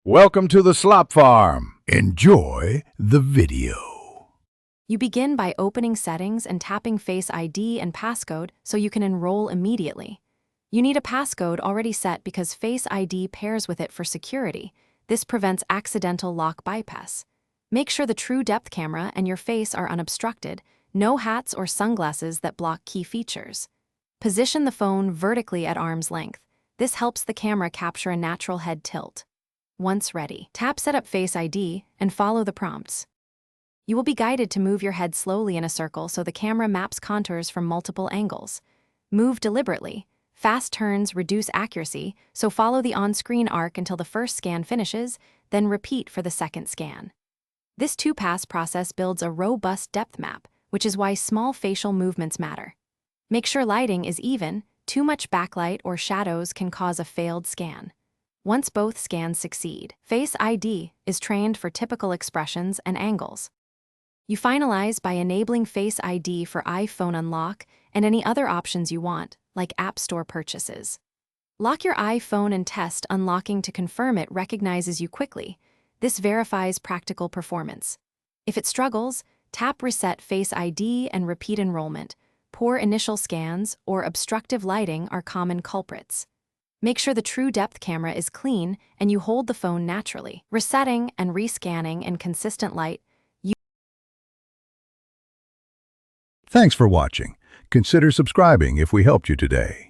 Welcome to the Slop Farm. Enjoy the video. You begin by opening settings and tapping Face ID and passcode so you can enroll immediately. You need a passcode already set because Face ID pairs with it for security. This prevents accidental lock bypass. Make sure the true depth camera and your face are unobstructed. No hats or sunglasses that block key features. Position the phone vertically at arm's length. This helps the camera capture a natural head tilt. Once ready, tap Setup Face ID and follow the prompts. You will be guided to move your head slowly in a circle so the camera maps contours from multiple angles. Move deliberately. Fast turns reduce accuracy, so follow the on-screen arc until the first scan finishes, then repeat for the second scan. This two-pass process builds a robust depth map, which is why small facial movements matter. Make sure lighting is even. Too much backlight or shadows can cause a failed scan. Once both scans succeed, Face ID is trained for typical expressions and angles. You finalize by enabling Face ID for iPhone unlock and any other options you want, like App Store purchases. Lock your iPhone and test unlocking to confirm it recognizes you quickly. This verifies practical performance. If it struggles, tap Reset Face ID and repeat enrollment. Poor initial scans or obstructive lighting are common culprits. Make sure the true depth camera is clean and you hold the phone naturally. Resetting and rescanning in consistent light. Thanks for watching. Consider subscribing if we helped you today.